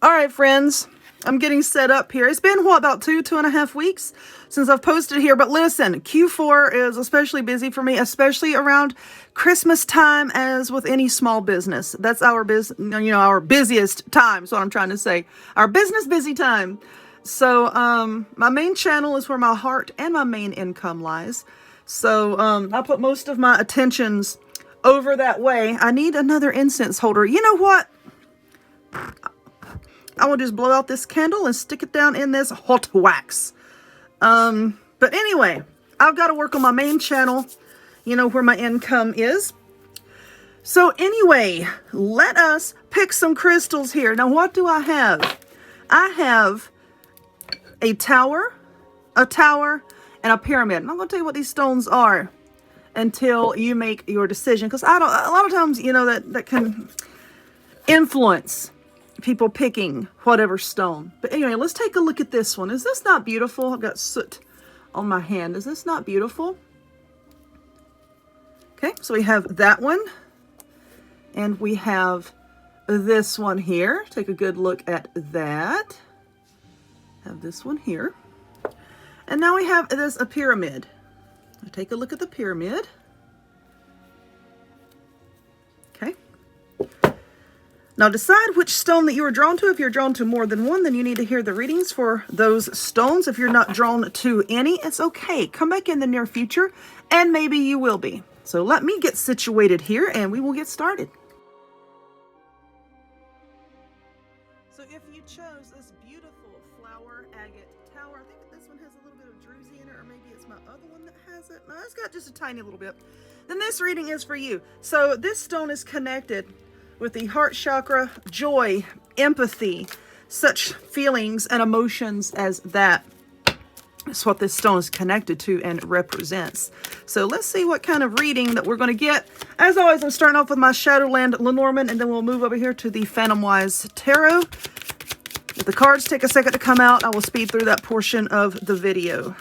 All right, friends, I'm getting set up here. It's been, what, about 2.5 weeks since I've posted here. But listen, Q4 is especially busy for me, especially around Christmas time, as with any small business. That's our our busiest time, is what I'm trying to say. Our business busy time. So my main channel is where my heart and my main income lies. So I put most of my attentions over that way. I need another incense holder. You know what? I will just blow out this candle and stick it down in this hot wax. But anyway, I've got to work on my main channel, where my income is. So anyway, let us pick some crystals here. Now, what do I have? I have a tower, and a pyramid. I'm not going to tell you what these stones are until you make your decision, because a lot of times, that can influence people picking whatever stone. But anyway, let's take a look at this one. Is this not beautiful? I've got soot on my hand. Is this not beautiful? Okay, so we have that one, and we have this one here. Take a good look at that. Have this one here, and now we have a pyramid. Take a look at the pyramid. Okay. Now decide which stone that you are drawn to. If you're drawn to more than one, then you need to hear the readings for those stones. If you're not drawn to any, it's okay. Come back in the near future, and maybe you will be. So let me get situated here, and we will get started. So if you chose this beautiful flower agate tower, I think this one has a little bit of druzy in it, or maybe it's my other one that has it. No, it's got just a tiny little bit. Then this reading is for you. So this stone is connected with the heart chakra, joy, empathy, such feelings and emotions as that. That's what this stone is connected to and represents. So let's see what kind of reading that we're going to get. As always, I'm starting off with my Shadowland Lenormand, and then we'll move over here to the Phantom Wise Tarot. If the cards take a second to come out, I will speed through that portion of the video.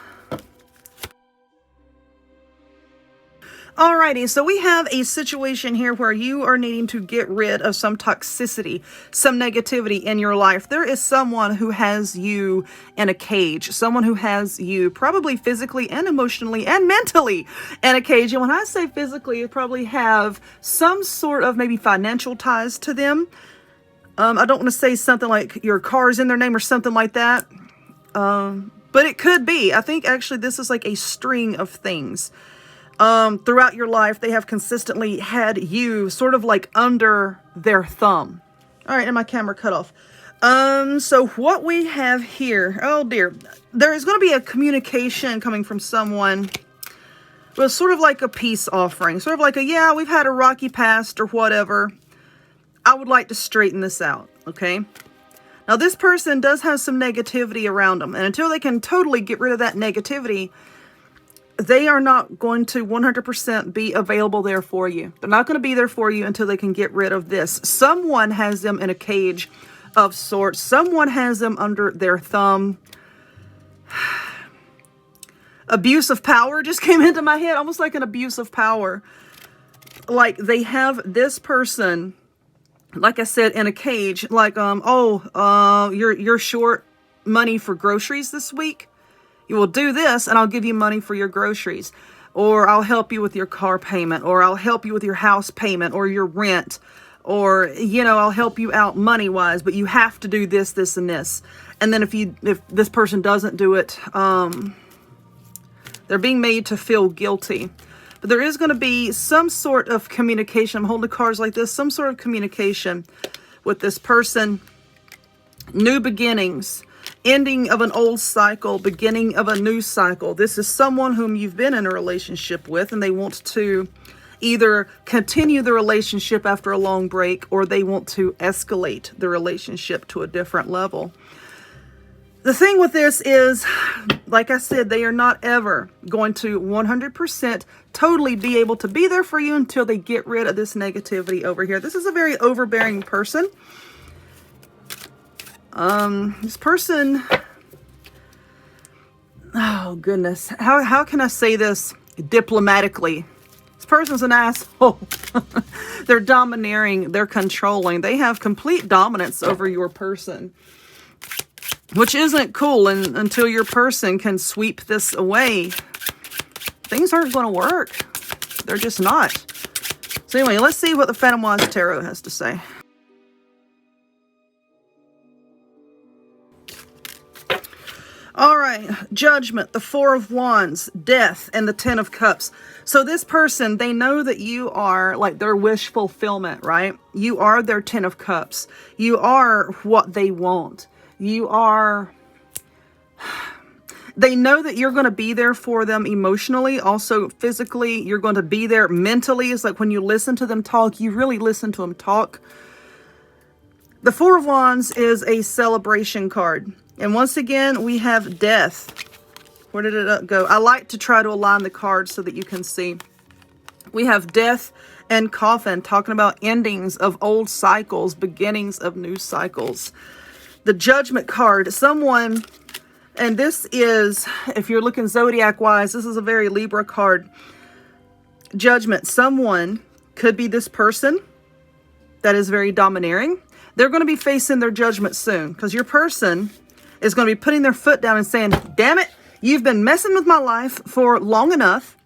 Alrighty, so we have a situation here where you are needing to get rid of some toxicity, some negativity in your life. There is someone who has you in a cage, someone who has you probably physically and emotionally and mentally in a cage. And when I say physically, you probably have some sort of maybe financial ties to them. I don't want to say something like your car's in their name or something like that, but it could be. I think actually this is like a string of things. Throughout your life, they have consistently had you sort of like under their thumb. All right, and my camera cut off. So what we have here, oh dear, there is going to be a communication coming from someone. Well, sort of like a peace offering, sort of like yeah, we've had a rocky past or whatever. I would like to straighten this out, okay? Now, this person does have some negativity around them, and until they can totally get rid of that negativity, they are not going to 100% be available there for you. They're not going to be there for you until they can get rid of this. Someone has them in a cage of sorts. Someone has them under their thumb. Abuse of power just came into my head, almost like an abuse of power. Like they have this person, like I said, in a cage. Like, you're short money for groceries this week. You will do this, and I'll give you money for your groceries. Or I'll help you with your car payment. Or I'll help you with your house payment or your rent. Or, I'll help you out money-wise, but you have to do this, this, and this. And then if this person doesn't do it, they're being made to feel guilty. But there is going to be some sort of communication. I'm holding the cards like this. Some sort of communication with this person. New beginnings. Ending of an old cycle, beginning of a new cycle. This is someone whom you've been in a relationship with, and they want to either continue the relationship after a long break, or they want to escalate the relationship to a different level. The thing with this is, like I said, they are not ever going to 100% totally be able to be there for you until they get rid of this negativity over here. This is a very overbearing person. This person, oh goodness, how can I say this diplomatically? This person's an asshole. They're domineering. They're controlling. They have complete dominance over your person, which isn't cool. And until your person can sweep this away, things aren't going to work. They're just not. So anyway, let's see what the Phantom Wands Tarot has to say. All right, Judgment, the Four of Wands, Death, and the Ten of Cups. So this person, they know that you are like their wish fulfillment, right? You are their Ten of Cups. You are what they want. You are... They know that you're going to be there for them emotionally, also physically. You're going to be there mentally. It's like when you listen to them talk, you really listen to them talk. The Four of Wands is a celebration card. And once again, we have Death. Where did it go? I like to try to align the cards so that you can see. We have Death and Coffin, talking about endings of old cycles, beginnings of new cycles. The Judgment card, someone, and this is, if you're looking zodiac-wise, this is a very Libra card. Judgment, someone could be this person that is very domineering. They're going to be facing their judgment soon, because your person is going to be putting their foot down and saying, damn it, you've been messing with my life for long enough.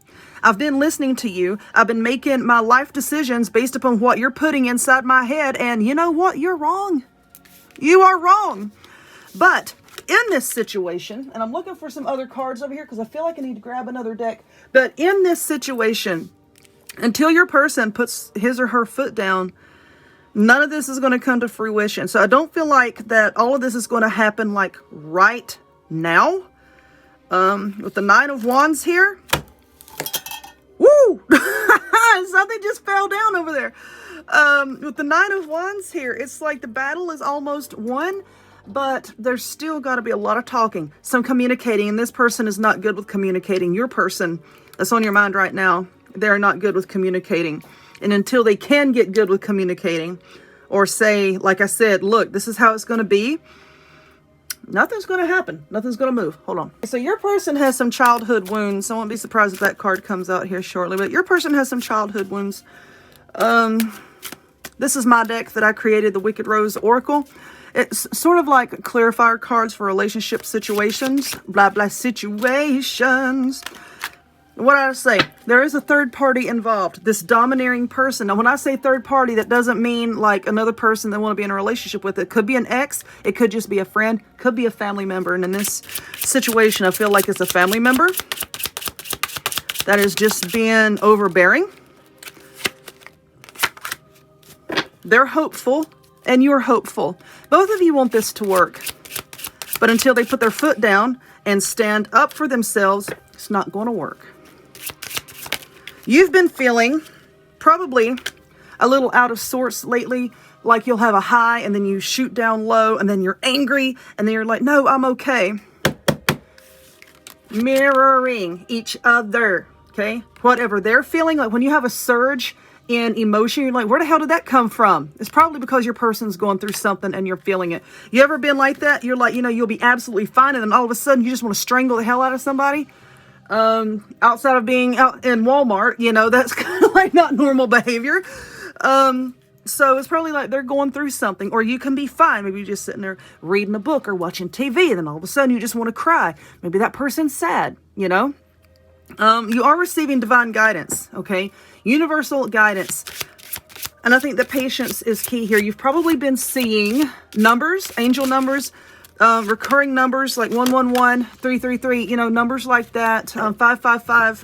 I've been listening to you. I've been making my life decisions based upon what you're putting inside my head. And you know what? You're wrong. You are wrong. But in this situation, and I'm looking for some other cards over here because I feel like I need to grab another deck. But in this situation, until your person puts his or her foot down, none of this is going to come to fruition. So I don't feel like that all of this is going to happen like right now. With the Nine of Wands here. Woo! Something just fell down over there. With the Nine of Wands here, it's like the battle is almost won, but there's still got to be a lot of talking, some communicating, and this person is not good with communicating. Your person that's on your mind right now, they're not good with communicating. And until they can get good with communicating or say, like I said, look, this is how it's going to be, nothing's going to happen. Nothing's going to move. Hold on. So your person has some childhood wounds. I won't be surprised if that card comes out here shortly. But your person has some childhood wounds. This is my deck that I created, the Wicked Rose Oracle. It's sort of like clarifier cards for relationship situations. Blah, blah, situations. What did I say? There is a third party involved. This domineering person. Now, when I say third party, that doesn't mean like another person they want to be in a relationship with. It could be an ex. It could just be a friend. Could be a family member. And in this situation, I feel like it's a family member that is just being overbearing. They're hopeful, and you're hopeful. Both of you want this to work. But until they put their foot down and stand up for themselves, it's not going to work. You've been feeling probably a little out of sorts lately, like you'll have a high and then you shoot down low and then you're angry and then you're like, no, I'm okay. Mirroring each other, okay? Whatever they're feeling, like when you have a surge in emotion, you're like, where the hell did that come from? It's probably because your person's going through something and you're feeling it. You ever been like that? You're like, you know, you'll be absolutely fine and then all of a sudden you just want to strangle the hell out of somebody. Outside of being out in Walmart, you know, that's kind of like not normal behavior. So it's probably like they're going through something, or you can be fine. Maybe you're just sitting there reading a book or watching TV and then all of a sudden you just want to cry. Maybe that person's sad, you know. You are receiving divine guidance, okay? Universal guidance. And I think the patience is key here. You've probably been seeing numbers, angel numbers, recurring numbers like 111, 333, you know, numbers like that, 555.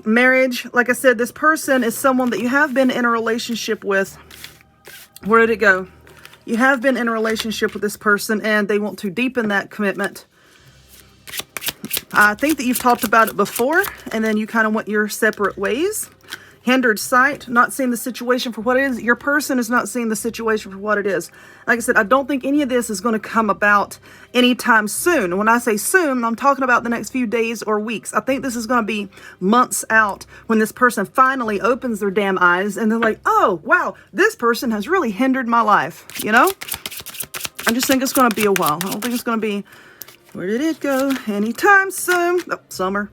Marriage, like I said, this person is someone that you have been in a relationship with. Where did it go? You have been in a relationship with this person and they want to deepen that commitment. I think that you've talked about it before and then you kind of went your separate ways. Hindered sight, not seeing the situation for what it is. Your person is not seeing the situation for what it is. Like I said, I don't think any of this is going to come about anytime soon. When I say soon, I'm talking about the next few days or weeks. I think this is going to be months out when this person finally opens their damn eyes and they're like, oh, wow, this person has really hindered my life, you know? I just think it's going to be a while. I don't think it's going to be, where did it go? Anytime soon. Oh, summer.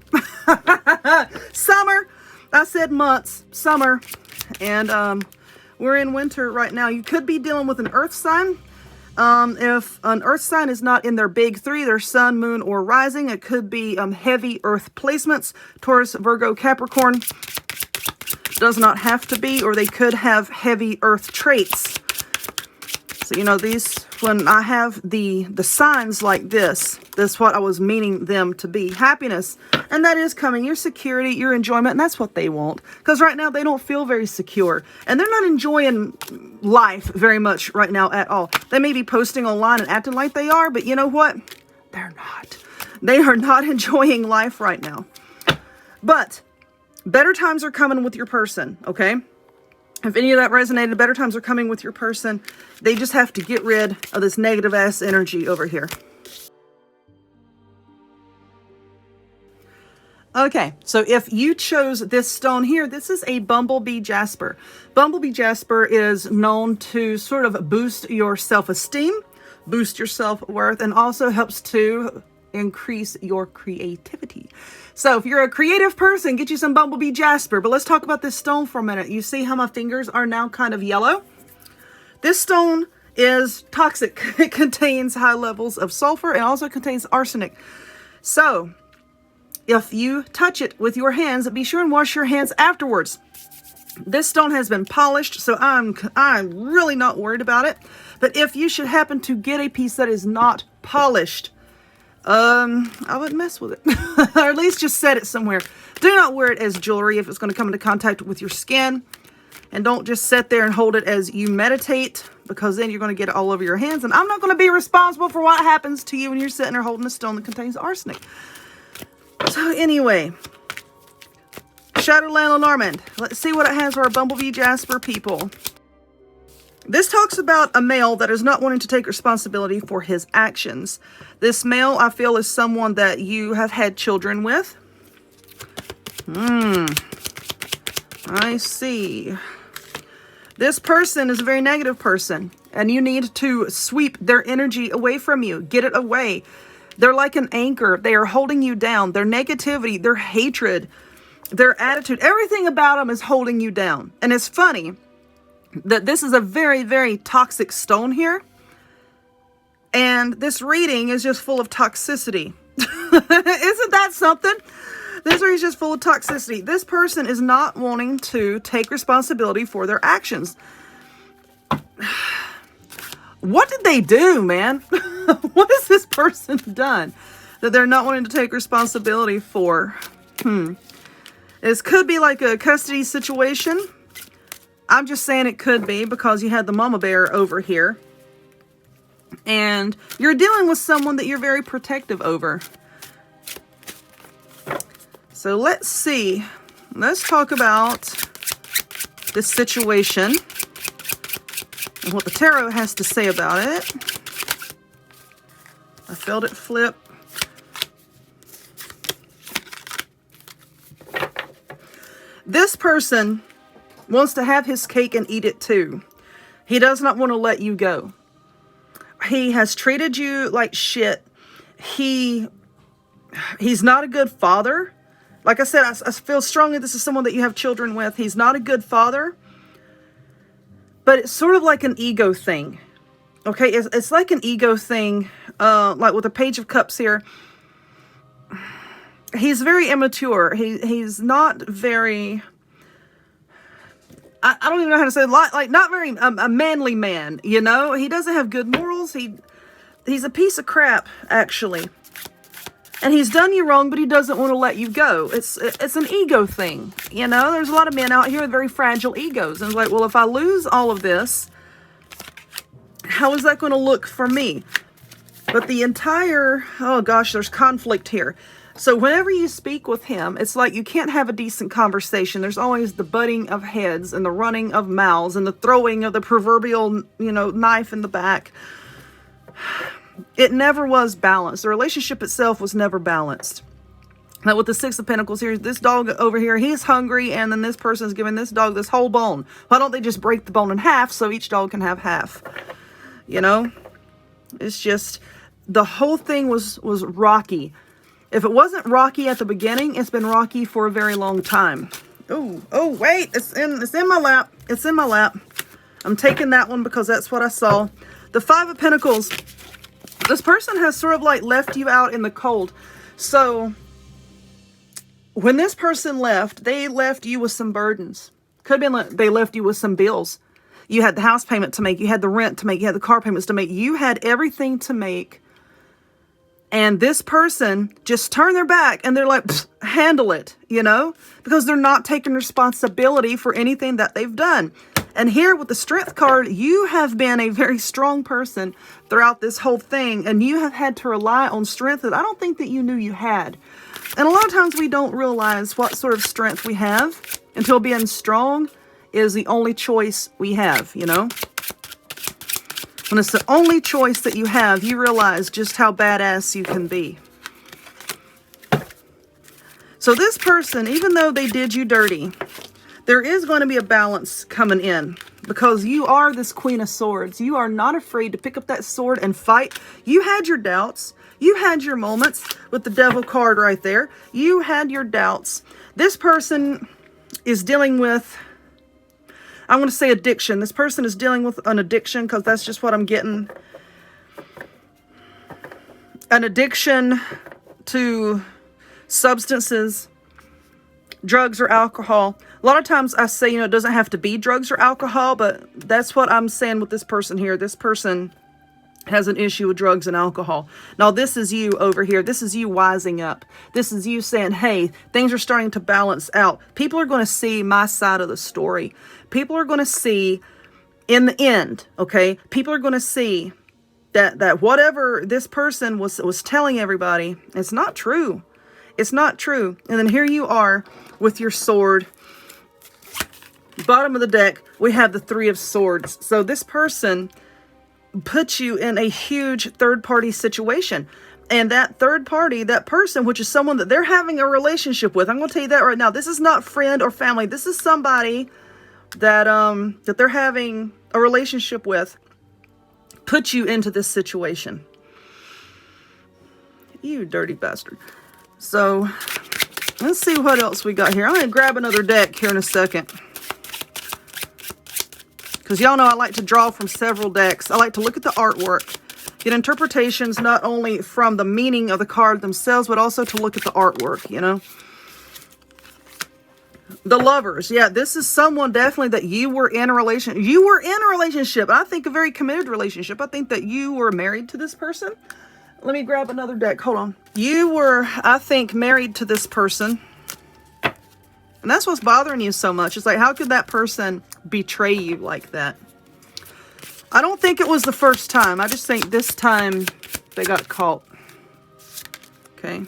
Summer. I said months, summer, and we're in winter right now. You could be dealing with an earth sign. If an earth sign is not in their big three, their sun, moon, or rising, it could be heavy earth placements. Taurus, Virgo, Capricorn. Does not have to be, or they could have heavy earth traits. So, you know, these, when I have the signs like this is what I was meaning them to be. Happiness. And that is coming. Your security, your enjoyment, and that's what they want. Because right now they don't feel very secure. And they're not enjoying life very much right now at all. They may be posting online and acting like they are, but you know what? They're not. They are not enjoying life right now. But better times are coming with your person, okay? If any of that resonated, better times are coming with your person. They just have to get rid of this negative ass energy over here. Okay, so if you chose this stone here, this is a bumblebee jasper. Bumblebee jasper is known to sort of boost your self-esteem, boost your self-worth, and also helps to increase your creativity. So if you're a creative person, get you some bumblebee jasper. But let's talk about this stone for a minute. You see how my fingers are now kind of yellow? This stone is toxic. It contains high levels of sulfur and also contains arsenic. So if you touch it with your hands, be sure and wash your hands afterwards. This stone has been polished, so I'm really not worried about it. But if you should happen to get a piece that is not polished, I wouldn't mess with it. Or at least just set it somewhere. Do not wear it as jewelry if it's going to come into contact with your skin. And don't just sit there and hold it as you meditate, because then you're going to get it all over your hands. And I'm not going to be responsible for what happens to you when you're sitting there holding a stone that contains arsenic. So anyway, Shadowland Lenormand. Let's see what it has for our bumblebee jasper people. This talks about a male that is not wanting to take responsibility for his actions. This male, I feel, is someone that you have had children with. I see. This person is a very negative person, and you need to sweep their energy away from you. Get it away. They're like an anchor. They are holding you down. Their negativity, their hatred, their attitude, everything about them is holding you down. And it's funny that this is a very, very toxic stone here. And this reading is just full of toxicity. Isn't that something? This reading is just full of toxicity. This person is not wanting to take responsibility for their actions. What did they do, man? What has this person done that they're not wanting to take responsibility for? This could be like a custody situation. I'm just saying it could be because you had the mama bear over here. And you're dealing with someone that you're very protective over. So let's see. Let's talk about this situation and what the tarot has to say about it. I felt it flip. This person wants to have his cake and eat it too. He does not want to let you go. He has treated you like shit. He's not a good father. Like I said, I feel strongly this is someone that you have children with. He's not a good father. But it's sort of like an ego thing. Okay, it's like an ego thing. Like with the Page of Cups here. He's very immature. He's not very... I don't even know how to say it. Like not very a manly man, you know? He doesn't have good morals. He's a piece of crap, actually. And he's done you wrong, but he doesn't want to let you go. It's an ego thing, you know? There's a lot of men out here with very fragile egos. And it's like, well, if I lose all of this, how is that going to look for me? But the entire... Oh, gosh, there's conflict here. So whenever you speak with him, it's like you can't have a decent conversation. There's always the butting of heads and the running of mouths and the throwing of the proverbial, you know, knife in the back. It never was balanced. The relationship itself was never balanced. Now with the Six of Pentacles here, this dog over here, he's hungry, and then this person's giving this dog this whole bone. Why don't they just break the bone in half so each dog can have half? You know? It's just, the whole thing was rocky. If it wasn't rocky at the beginning, it's been rocky for a very long time. Oh, wait, it's in my lap. It's in my lap. I'm taking that one because that's what I saw. The Five of Pentacles. This person has sort of like left you out in the cold. So when this person left, they left you with some burdens. Could have been they left you with some bills. You had the house payment to make. You had the rent to make. You had the car payments to make. You had everything to make. And this person just turned their back and they're like, handle it, you know, because they're not taking responsibility for anything that they've done. And here with the Strength card, you have been a very strong person throughout this whole thing. And you have had to rely on strength that I don't think that you knew you had. And a lot of times we don't realize what sort of strength we have until being strong is the only choice we have, you know. When it's the only choice that you have, you realize just how badass you can be. So this person, even though they did you dirty, there is going to be a balance coming in because you are this Queen of Swords. You are not afraid to pick up that sword and fight. You had your doubts. You had your moments with the Devil card right there. You had your doubts. This person is dealing with, I'm going to say addiction. This person is dealing with an addiction because that's just what I'm getting. An addiction to substances, drugs or alcohol. A lot of times I say, you know, it doesn't have to be drugs or alcohol, but that's what I'm saying with this person here. This person has an issue with drugs and alcohol. Now, this is you over here. This is you wising up. This is you saying, hey, things are starting to balance out. People are going to see my side of the story. People are going to see in the end, okay? People are going to see that whatever this person was telling everybody, it's not true. It's not true. And then here you are with your sword. Bottom of the deck, we have the Three of Swords. So this person puts you in a huge third-party situation. And that third party, that person, which is someone that they're having a relationship with, I'm going to tell you that right now. This is not friend or family. This is somebody that that they're having a relationship with, put you into this situation. You dirty bastard. So, let's see what else we got here. I'm going to grab another deck here in a second. Because y'all know I like to draw from several decks. I like to look at the artwork. Get interpretations not only from the meaning of the card themselves, but also to look at the artwork, you know. The Lovers. Yeah, this is someone definitely that you were in a relationship. You were in a relationship. I think a very committed relationship. I think that you were married to this person. Let me grab another deck. Hold on. You were, I think, married to this person. And that's what's bothering you so much. It's like, how could that person betray you like that? I don't think it was the first time. I just think this time they got caught. Okay.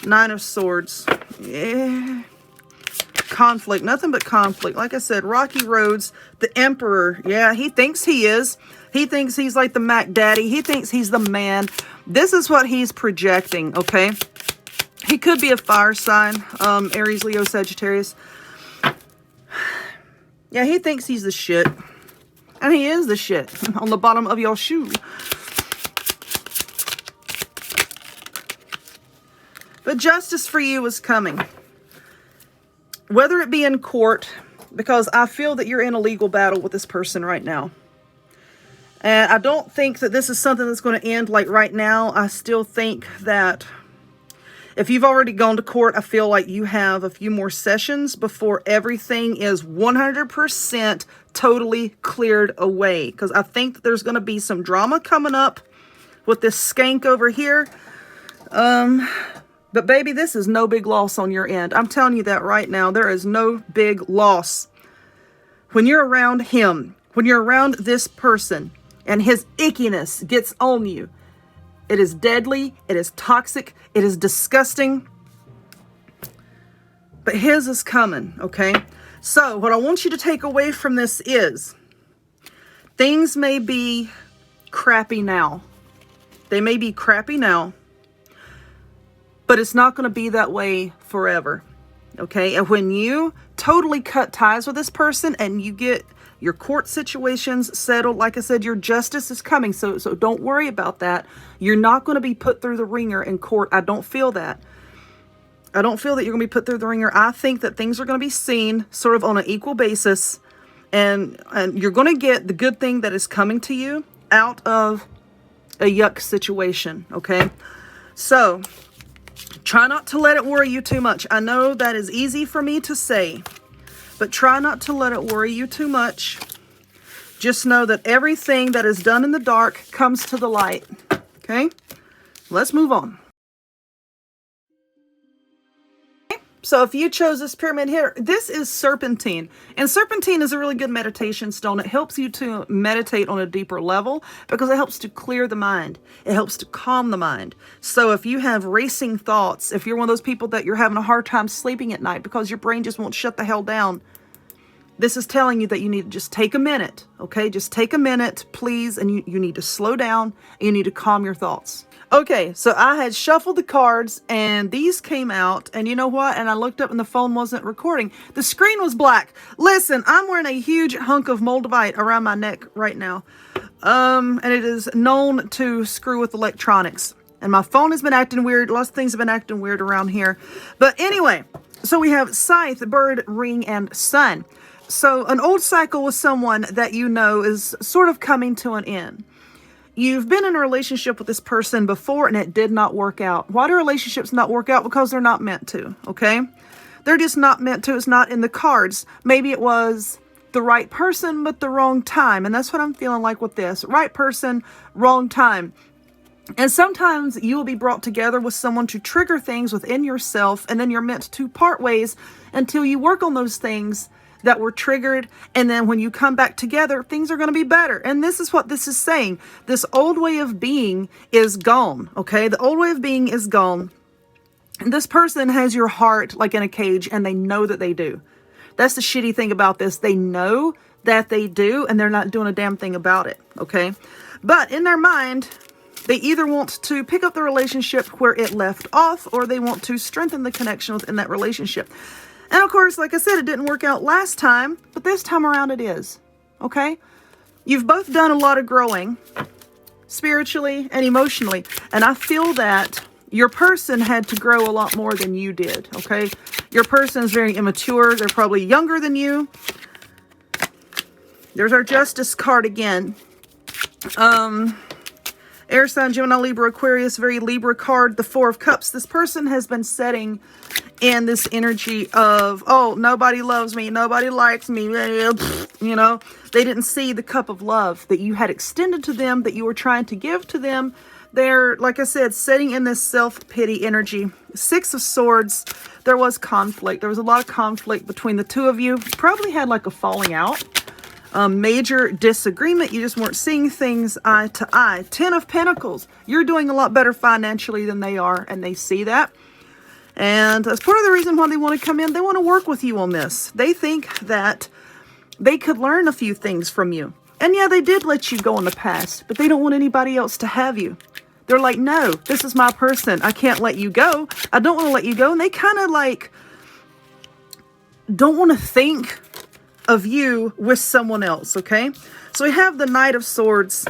Nine of Swords. Yeah. Conflict. Nothing but conflict. Like I said, rocky roads. The Emperor. Yeah, he thinks he is. He thinks he's like the Mac Daddy. He thinks he's the man. This is what he's projecting, okay? He could be a fire sign. Aries, Leo, Sagittarius. Yeah, he thinks he's the shit. And he is the shit on the bottom of your shoe. But justice for you is coming. Whether it be in court, because I feel that you're in a legal battle with this person right now. And I don't think that this is something that's going to end like right now. I still think that if you've already gone to court, I feel like you have a few more sessions before everything is 100% totally cleared away. Because I think that there's going to be some drama coming up with this skank over here. But baby, this is no big loss on your end. I'm telling you that right now. There is no big loss. When you're around him, when you're around this person, and his ickiness gets on you, it is deadly, it is toxic, it is disgusting. But his is coming, okay? So, what I want you to take away from this is, things may be crappy now. They may be crappy now, but it's not going to be that way forever, okay? And when you totally cut ties with this person and you get your court situations settled, like I said, your justice is coming. So don't worry about that. You're not going to be put through the ringer in court. I don't feel that. I don't feel that you're going to be put through the ringer. I think that things are going to be seen sort of on an equal basis. And you're going to get the good thing that is coming to you out of a yuck situation, okay? So, try not to let it worry you too much. I know that is easy for me to say, but try not to let it worry you too much. Just know that everything that is done in the dark comes to the light, okay? Let's move on. So if you chose this pyramid here, this is serpentine. And serpentine is a really good meditation stone. It helps you to meditate on a deeper level because it helps to clear the mind. It helps to calm the mind. So if you have racing thoughts, if you're one of those people that you're having a hard time sleeping at night because your brain just won't shut the hell down, this is telling you that you need to just take a minute, okay? Just take a minute, please, and you need to slow down, and you need to calm your thoughts. Okay, so I had shuffled the cards, and these came out, and you know what? And I looked up, and the phone wasn't recording. The screen was black. Listen, I'm wearing a huge hunk of Moldavite around my neck right now, and it is known to screw with electronics. And my phone has been acting weird. Lots of things have been acting weird around here. But anyway, so we have Scythe, Bird, Ring, and Sun. So an old cycle with someone that you know is sort of coming to an end. You've been in a relationship with this person before and it did not work out. Why do relationships not work out? Because they're not meant to, okay? They're just not meant to. It's not in the cards. Maybe it was the right person, but the wrong time. And that's what I'm feeling like with this. Right person, wrong time. And sometimes you will be brought together with someone to trigger things within yourself, and then you're meant to part ways until you work on those things that were triggered, and then when you come back together, things are going to be better. And this is what this is saying. This old way of being is gone, okay? The old way of being is gone. And this person has your heart like in a cage, and they know that they do. That's the shitty thing about this. They know that they do, and they're not doing a damn thing about it, okay? But in their mind, they either want to pick up the relationship where it left off, or they want to strengthen the connection within that relationship. And of course, like I said, it didn't work out last time, but this time around it is, okay? You've both done a lot of growing, spiritually and emotionally, and I feel that your person had to grow a lot more than you did, okay? Your person is very immature. They're probably younger than you. There's our Justice card again. Air sign, Gemini, Libra, Aquarius, very Libra card, the Four of Cups. This person has been setting in this energy of, oh, nobody loves me, nobody likes me, you know. They didn't see the cup of love that you had extended to them, that you were trying to give to them. They're, like I said, setting in this self-pity energy. Six of Swords, there was conflict. There was a lot of conflict between the two of you. Probably had like a falling out. Major disagreement. You just weren't seeing things eye to eye. Ten of Pentacles. You're doing a lot better financially than they are, and they see that. And that's part of the reason why they want to come in. They want to work with you on this. They think that they could learn a few things from you. And yeah, they did let you go in the past, but they don't want anybody else to have you. They're like, no, this is my person. I can't let you go. I don't want to let you go. And they kind of like don't want to think of you with someone else, okay? So we have the Knight of Swords.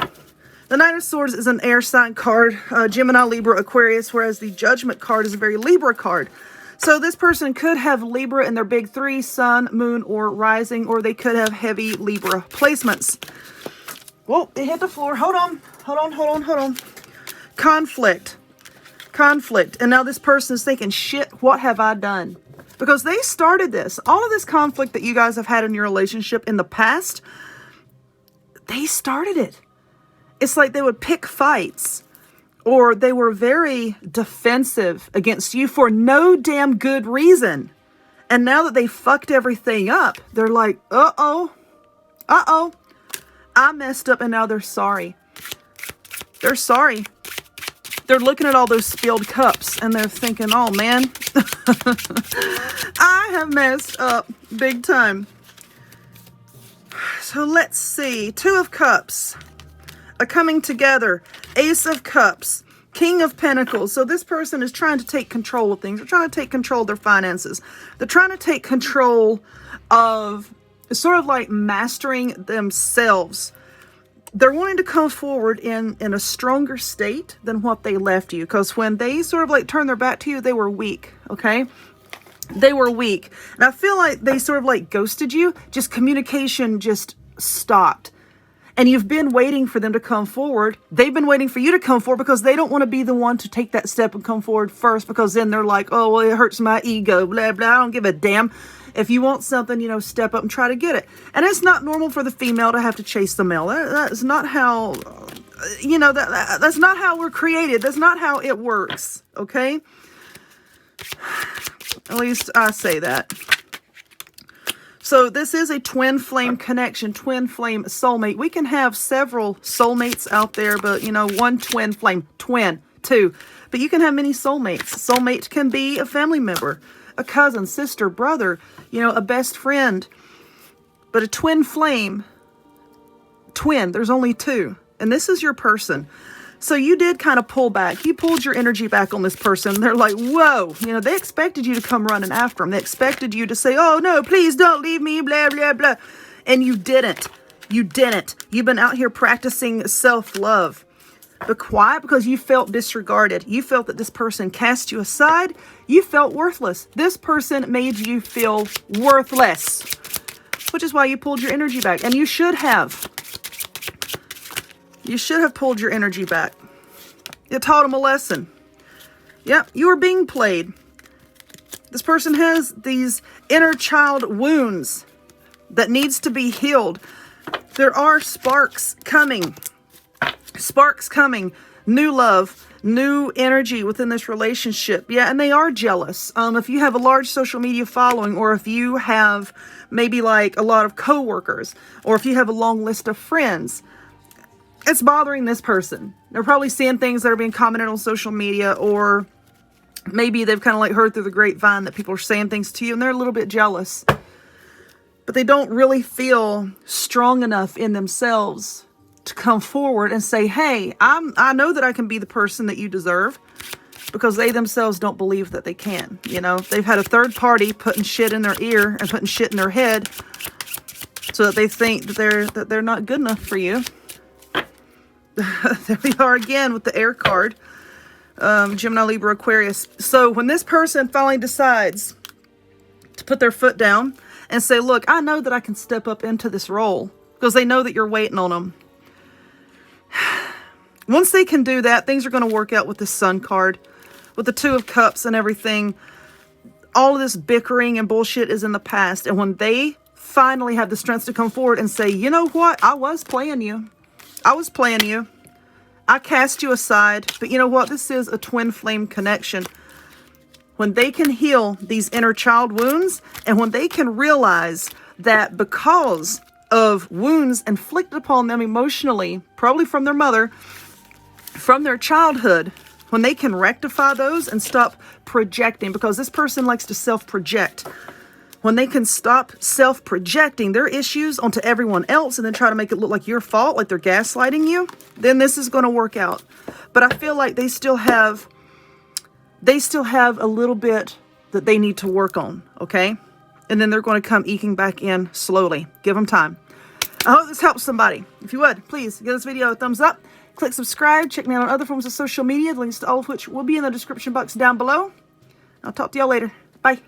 The Knight of Swords is an air sign card, Gemini, Libra, Aquarius, whereas the Judgment card is a very Libra card. So this person could have Libra in their big three, Sun, Moon, or Rising, or they could have heavy Libra placements. Whoa, it hit the floor. Hold on. Conflict. And now this person is thinking, shit, what have I done? Because they started this. All of this conflict that you guys have had in your relationship in the past, they started it. It's like they would pick fights, or they were very defensive against you for no damn good reason. And now that they fucked everything up, they're like, uh-oh, I messed up, and now they're sorry. They're sorry. They're looking at all those spilled cups, and they're thinking, oh, man, I have messed up big time. So let's see. Two of Cups. A coming together. Ace of Cups. King of Pentacles. So this person is trying to take control of things. They're trying to take control of their finances. They're trying to take control of sort of like mastering themselves. they're wanting to come forward in a stronger state than what they left you. Because when they sort of like turned their back to you, they were weak, okay? They were weak. And I feel like they sort of like ghosted you. Just communication just stopped. And you've been waiting for them to come forward. They've been waiting for you to come forward because they don't want to be the one to take that step and come forward first, because then they're like, oh, well, it hurts my ego, blah, blah. I don't give a damn. If you want something, you know, step up and try to get it. And it's not normal for the female to have to chase the male. That's not how, you know, that's not how we're created. That's not how it works, okay? At least I say that. So this is a twin flame connection, twin flame soulmate. We can have several soulmates out there, but, you know, one twin flame, twin, two. But you can have many soulmates. Soulmate can be a family member, a cousin, sister, brother, you know, a best friend. But a twin flame, twin, there's only two. And this is your person. So you did kind of pull back. You pulled your energy back on this person. They're like, whoa. You know, they expected you to come running after them. They expected you to say, oh, no, please don't leave me, blah, blah, blah. And you didn't. You didn't. You've been out here practicing self-love. But quiet because you felt disregarded. You felt that this person cast you aside. You felt worthless. This person made you feel worthless, which is why you pulled your energy back. And you should have. You should have pulled your energy back. It taught them a lesson. Yep, you were being played. This person has these inner child wounds that needs to be healed. There are sparks coming. Sparks coming. New love. New energy within this relationship. Yeah, and they are jealous. If you have a large social media following, or if you have maybe like a lot of coworkers, or if you have a long list of friends, it's bothering this person. They're probably seeing things that are being commented on social media, or maybe they've kind of like heard through the grapevine that people are saying things to you and they're a little bit jealous. But they don't really feel strong enough in themselves to come forward and say, hey, I know that I can be the person that you deserve, because they themselves don't believe that they can. You know, they've had a third party putting shit in their ear and putting shit in their head so that they think that they're not good enough for you. There we are again with the air card. Gemini, Libra, Aquarius. So when this person finally decides to put their foot down and say, look, I know that I can step up into this role, because they know that you're waiting on them. Once they can do that, things are going to work out with the Sun card, with the Two of Cups and everything. All of this bickering and bullshit is in the past. And when they finally have the strength to come forward and say, you know what? I was playing you. I was playing you. I cast you aside. But you know what? This is a twin flame connection. When they can heal these inner child wounds, and when they can realize that because of wounds inflicted upon them emotionally, probably from their mother, from their childhood, when they can rectify those and stop projecting, because this person likes to self-project. When they can stop self-projecting their issues onto everyone else and then try to make it look like your fault, like they're gaslighting you, then this is going to work out. But I feel like they still have a little bit that they need to work on, okay? And then they're going to come eking back in slowly. Give them time. I hope this helps somebody. If you would, please give this video a thumbs up. Click subscribe. Check me out on other forms of social media, the links to all of which will be in the description box down below. I'll talk to y'all later. Bye.